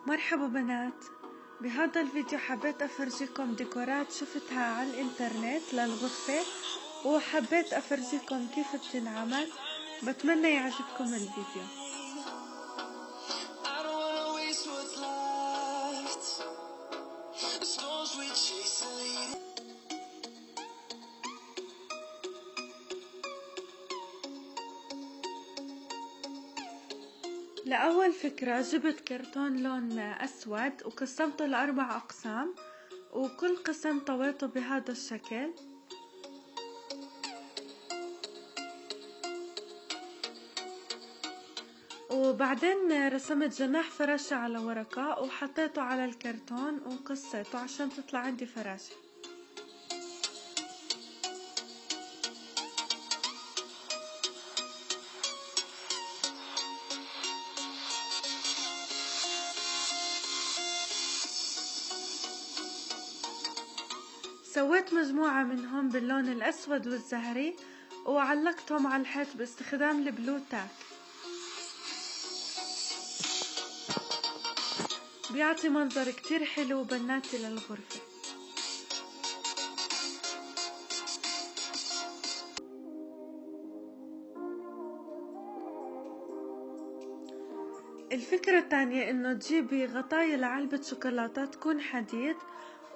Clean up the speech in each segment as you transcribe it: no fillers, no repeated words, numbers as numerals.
مرحبا بنات. بهذا الفيديو حبيت أفرجيكم ديكورات شفتها على الإنترنت للغرفة، وحبيت أفرجيكم كيف بتنعمل. بتمنى يعجبكم الفيديو. لأول فكرة جبت كرتون لون أسود وقسمته لأربع أقسام، وكل قسم طويته بهذا الشكل. وبعدين رسمت جناح فراشة على ورقة وحطيته على الكرتون وقصيته عشان تطلع عندي فراشة. سويت مجموعة منهم باللون الأسود والزهري وعلقتهم على الحيط باستخدام البلو تاك. بيعطي منظر كتير حلو وبناتي للغرفة. الفكرة الثانية انه تجيبي غطاية لعلبة شوكولاتة تكون حديد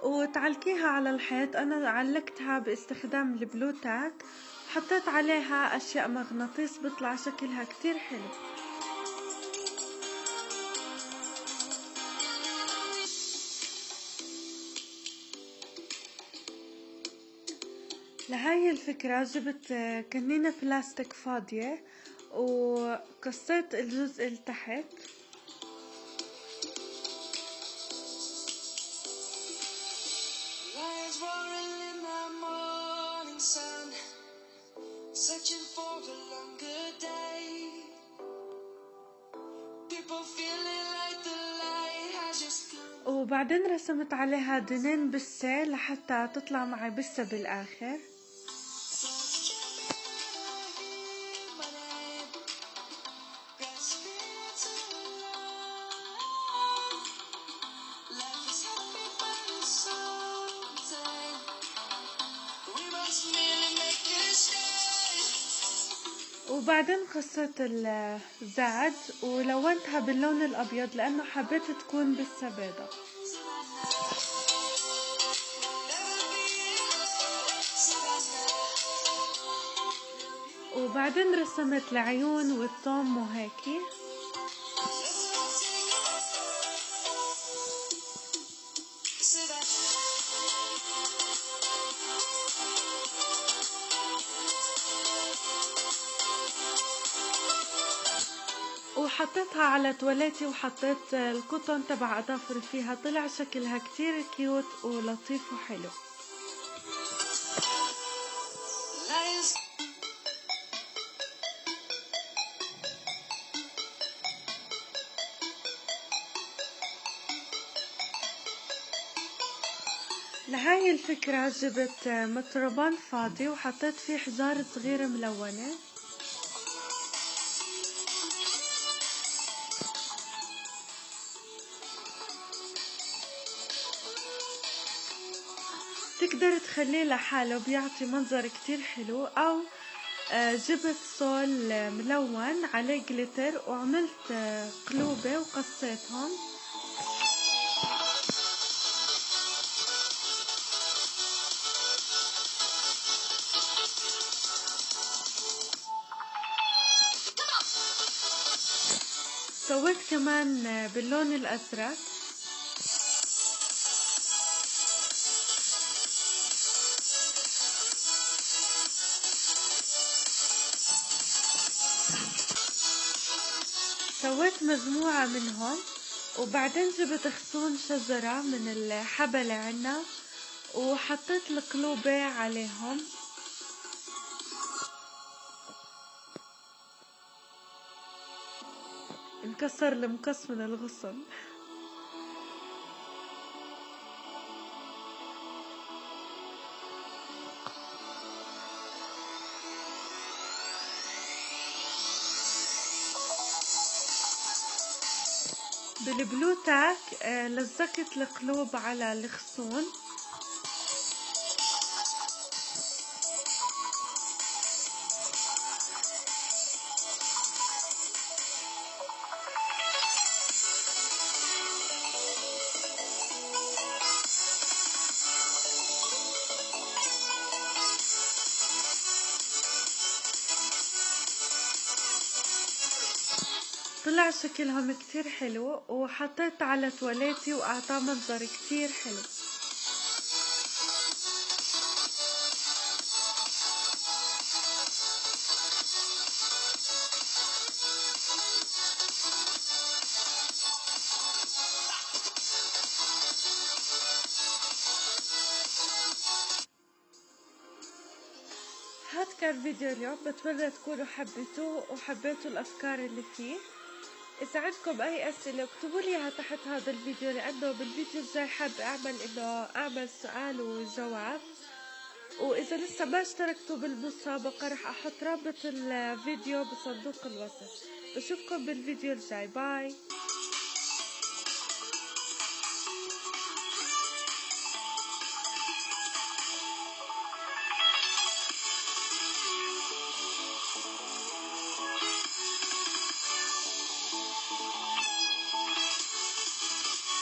وتعلقيها على الحيط. انا علقتها باستخدام البلو تاك، حطيت عليها اشياء مغناطيس بيطلع شكلها كتير حلو. لهاي الفكرة جبت كنينة بلاستيك فاضية وقصيت الجزء اللي تحت. وبعدين رسمت عليها دنين بسة لحتى تطلع معي بسة بالآخر. وبعدين قصيت الزعد ولونتها باللون الأبيض لأنه حبيت تكون بسة بيضة. وبعدين رسمت العيون والثوم وهيكي. وحطيتها على تواليتي وحطيت القطن تبع اظافري فيها. طلع شكلها كتير كيوت ولطيف وحلو. لهاي الفكرة جبت مطربان فاضي وحطيت فيه حجار صغيرة ملونة. تقدر تخليه لحاله بيعطي منظر كتير حلو، او جبت صول ملون عليه جليتر وعملت قلوبة وقصيتهم. سويت كمان باللون الأزرق. سويت مجموعة منهم وبعدين جبت غصون شجرة من الحبلة عنا وحطيت القلوبة عليهم. انكسر المقص من الغصن. بالبلو تاك لزقت القلوب على الغصون. طلع شكلهم كتير حلو، وحطيت على تواليتي واعطاه منظر كتير حلو. هاد كان فيديو اليوم، بتمنى تكونوا حبيتوه وحبيتوا الافكار اللي فيه. اذا عندكم اي اسئله اكتبوا لي اياها تحت هذا الفيديو، لانه بالفيديو الجاي حابه اعمل سؤال وجواب. واذا لسه ما اشتركتوا بالمسابقه رح احط رابط الفيديو بصندوق الوصف. بشوفكم بالفيديو الجاي. باي.